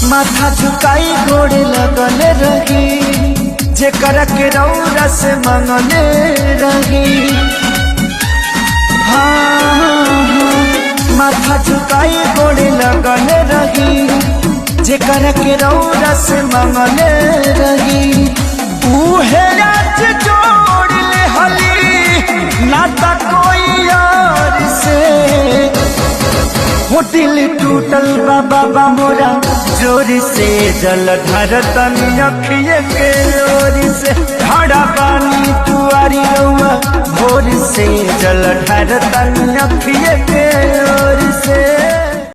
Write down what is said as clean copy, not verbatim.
माथा झुकाई गोड़े लगल रही, जेकर के रौरा से मंगले रही। हाँ, माथा झुकाई गोड़े लगल रही, जेकर के रौरा से मंगले रही। उहे राज जोड़ ले हली नाता कोई और से, वो दिल टूटल बाबा मोरा जोर से, जल ढर तनी अखिए के ओर से। खड़ा पानी तुआरी रउआ भोर से, जल ढर तनी अखिए के ओर से।